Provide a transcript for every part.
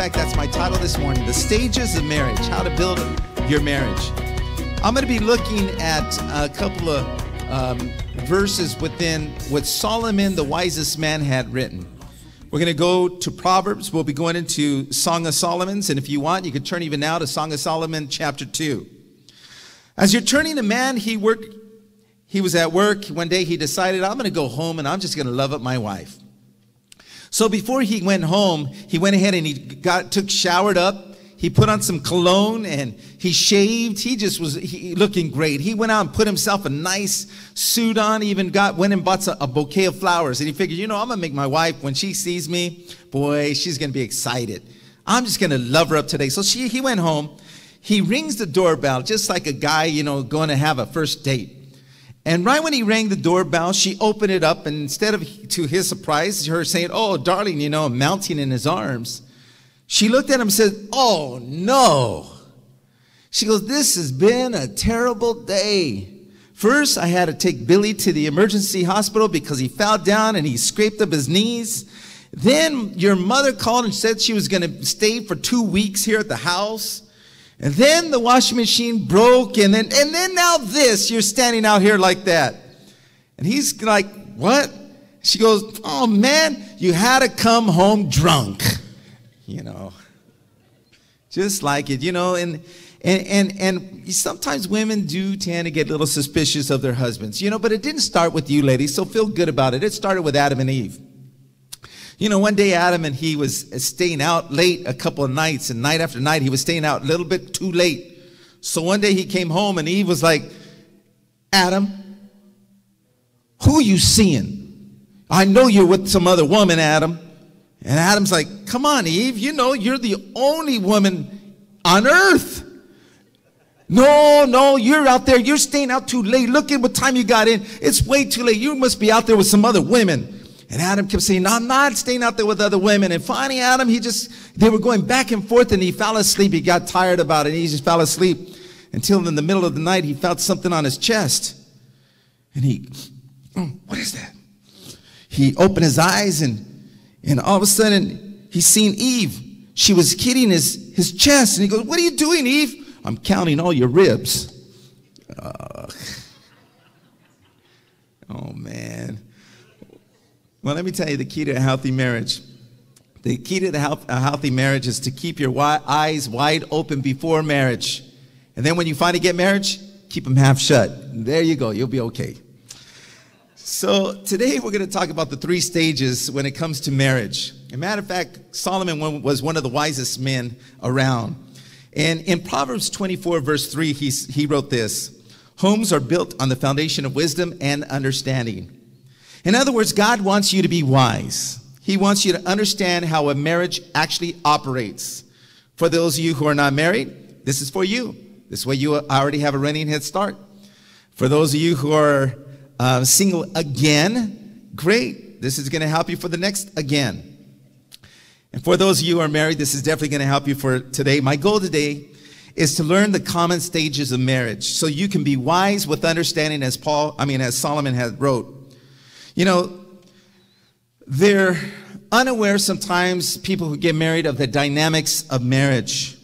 fact, that's my title this morning, The Stages of Marriage, How to Build Your Marriage. I'm going to be looking at a couple of verses within what Solomon, the wisest man, had written. We're going to go to Proverbs. We'll be going into Song of Solomon's. And if you want, you can turn even now to Song of Solomon, chapter 2. As you're turning to man, he was at work. One day he decided, I'm going to go home and I'm just going to love up my wife. So before he went home, he went ahead and he showered up. He put on some cologne and he shaved. He just was looking great. He went out and put himself a nice suit on. He even went and bought a bouquet of flowers. And he figured, I'm going to make my wife, when she sees me, boy, she's going to be excited. I'm just going to love her up today. So he went home. He rings the doorbell just like a guy, going to have a first date. And right when he rang the doorbell, she opened it up. And instead of, to his surprise, her saying, oh, darling, mounting in his arms, she looked at him and said, oh, no. She goes, this has been a terrible day. First, I had to take Billy to the emergency hospital because he fell down and he scraped up his knees. Then your mother called and said she was going to stay for 2 weeks here at the house. And then the washing machine broke. And then now this, you're standing out here like that. And he's like, what? She goes, oh, man, you had to come home drunk. Just like it, and sometimes women do tend to get a little suspicious of their husbands, but it didn't start with you ladies, so feel good about it. It started with Adam and Eve. One day Adam and he was staying out late a couple of nights, and night after night he was staying out a little bit too late. So one day he came home and Eve was like, Adam, who are you seeing? I know you're with some other woman, Adam. And Adam's like, come on, Eve, you're the only woman on earth. No, you're out there. You're staying out too late. Look at what time you got in. It's way too late. You must be out there with some other women. And Adam kept saying, no, I'm not staying out there with other women. And finally, Adam, they were going back and forth and he fell asleep. He got tired about it. And he just fell asleep until in the middle of the night, he felt something on his chest. And what is that? He opened his eyes and all of a sudden, he's seen Eve. She was hitting his chest. And he goes, what are you doing, Eve? I'm counting all your ribs. Oh, man. Well, let me tell you the key to a healthy marriage. The key to a healthy marriage is to keep your eyes wide open before marriage. And then when you finally get marriage, keep them half shut. There you go. You'll be okay. So today we're going to talk about the 3 stages when it comes to marriage. As a matter of fact, Solomon was one of the wisest men around. And in Proverbs 24, verse 3, he wrote this: homes are built on the foundation of wisdom and understanding. In other words, God wants you to be wise. He wants you to understand how a marriage actually operates. For those of you who are not married, this is for you. This way you already have a running head start. For those of you who are single again, great. This is going to help you for the next again. And for those of you who are married, this is definitely going to help you for today. My goal today is to learn the common stages of marriage so you can be wise with understanding as Solomon had wrote. They're unaware sometimes, people who get married, of the dynamics of marriage.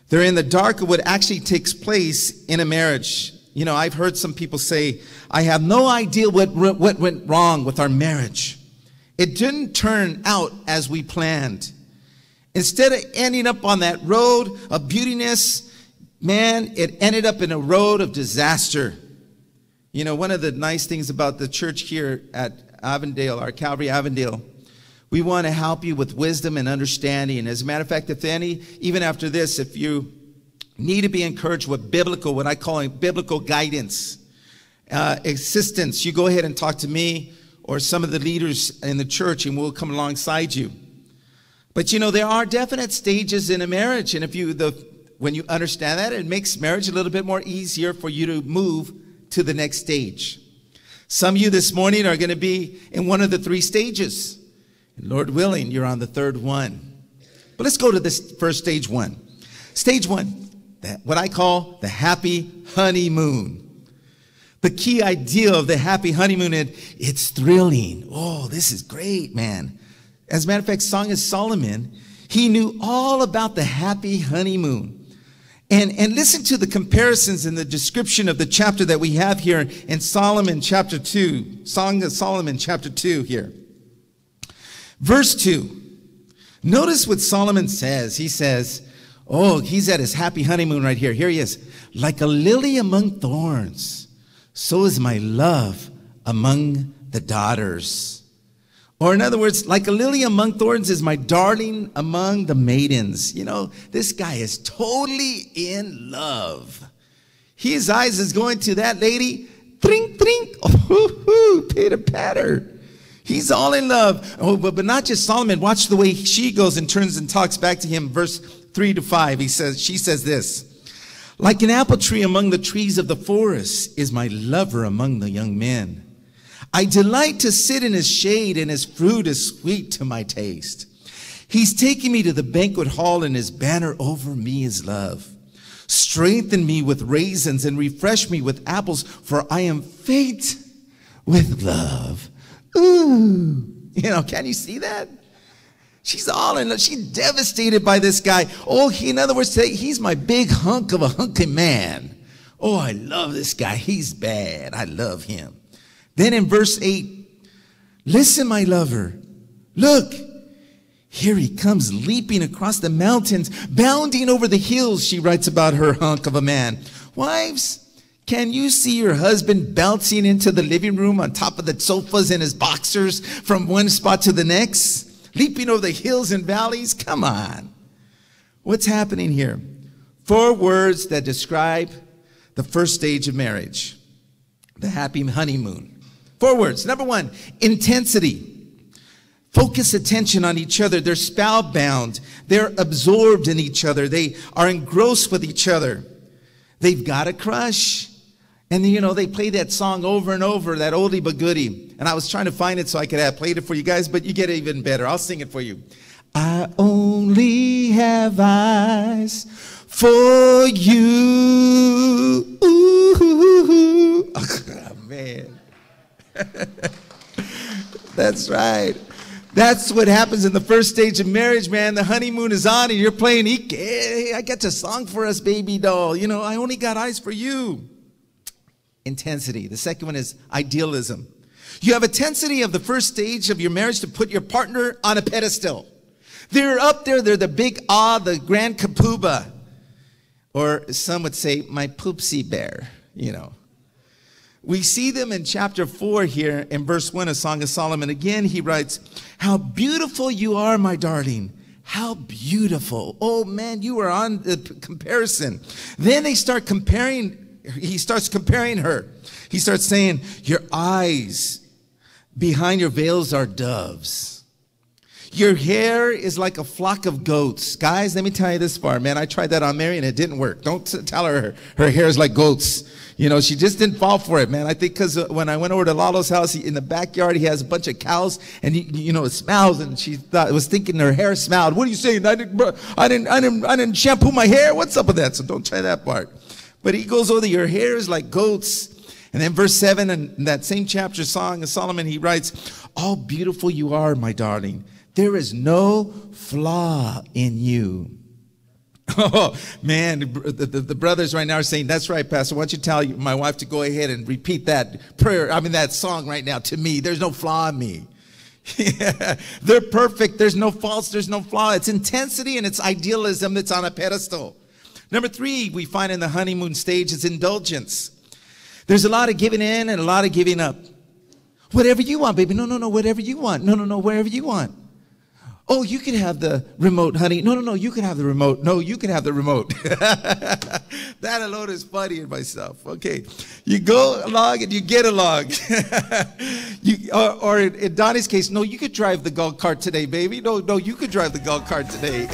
They're in the dark of what actually takes place in a marriage. I've heard some people say, I have no idea what went wrong with our marriage. It didn't turn out as we planned. Instead of ending up on that road of beautiness, man, it ended up in a road of disaster. One of the nice things about the church here at Avondale, our Calvary Avondale, we want to help you with wisdom and understanding. As a matter of fact, even after this, if you need to be encouraged with what I call biblical guidance, assistance, you go ahead and talk to me or some of the leaders in the church and we'll come alongside you. But there are definite stages in a marriage, and when you understand that, it makes marriage a little bit more easier for you to move to the next stage. Some of you this morning are going to be in one of the 3 stages. And Lord willing, you're on the 3rd one. But let's go to this first stage 1. Stage 1. What I call the happy honeymoon. The key idea of the happy honeymoon is it's thrilling. Oh, this is great, man. As a matter of fact, Song of Solomon, He knew all about the happy honeymoon. And listen to the comparisons in the description of the chapter that we have here in Solomon chapter 2. Song of Solomon chapter 2 here. Verse 2. Notice what Solomon says. He says, oh, he's at his happy honeymoon right here. Here he is. Like a lily among thorns, so is my love among the daughters. Or in other words, like a lily among thorns is my darling among the maidens. You know, this guy is totally in love. His eyes is going to that lady. Trink, trink. Oh, pitter patter. He's all in love. Oh, but not just Solomon. Watch the way she goes and turns and talks back to him. Verse 3 to 5. She says this. Like an apple tree among the trees of the forest is my lover among the young men. I delight to sit in his shade, and his fruit is sweet to my taste. He's taking me to the banquet hall, and his banner over me is love. Strengthen me with raisins and refresh me with apples, for I am faint with love. Ooh, you know, can you see that? She's all in love. She's devastated by this guy. Oh, in other words, he's my big hunk of a hunky man. Oh, I love this guy. He's bad. I love him. Then in verse 8, listen, my lover, look, here he comes leaping across the mountains, bounding over the hills, she writes about her hunk of a man. Wives, can you see your husband bouncing into the living room on top of the sofas in his boxers from one spot to the next, leaping over the hills and valleys? Come on. What's happening here? 4 words that describe the first stage of marriage, the happy honeymoon. 4 words. Number 1, intensity. Focus attention on each other. They're spellbound. They're absorbed in each other. They are engrossed with each other. They've got a crush. And you know, they play that song over and over, that oldie but goodie. And I was trying to find it so I could have played it for you guys, but you get it even better. I'll sing it for you. I only have eyes for you. Ooh, oh, man. That's right. That's what happens in the first stage of marriage, man. The honeymoon is on and you're playing, hey, I got a song for us, baby doll. You know, I only got eyes for you. Intensity. The second one is idealism. You have a tendency of the first stage of your marriage to put your partner on a pedestal. They're up there. They're the big the grand kapuba. Or some would say, my poopsie bear, you know. We see them in chapter 4 here in verse 1 of Song of Solomon. Again, he writes, how beautiful you are, my darling. How beautiful. Oh, man, you are on the comparison. Then they start comparing. He starts comparing her. He starts saying, your eyes behind your veils are doves. Your hair is like a flock of goats. Guys, let me tell you this part, man. I tried that on Mary and it didn't work. Don't tell her hair is like goats. You know, she just didn't fall for it, man. I think because when I went over to Lalo's house, in the backyard, he has a bunch of cows and you know, it smells. And she was thinking her hair smelled. What are you saying? I didn't shampoo my hair. What's up with that? So don't try that part. But he goes over, your hair is like goats. And then verse 7 in that same chapter, Song of Solomon, he writes, all beautiful you are, my darling. There is no flaw in you. Oh, man, the brothers right now are saying, that's right, Pastor. Why don't you tell my wife to go ahead and repeat that prayer, that song right now to me. There's no flaw in me. Yeah, they're perfect. There's no faults. There's no flaw. It's intensity and it's idealism that's on a pedestal. Number 3, we find in the honeymoon stage is indulgence. There's a lot of giving in and a lot of giving up. Whatever you want, baby. No, whatever you want. No, wherever you want. Oh, you can have the remote, honey. No, you can have the remote. No, you can have the remote. That alone is funny in myself. Okay. You go along and you get along. Or in Donnie's case, no, you could drive the golf cart today, baby. No, you could drive the golf cart today.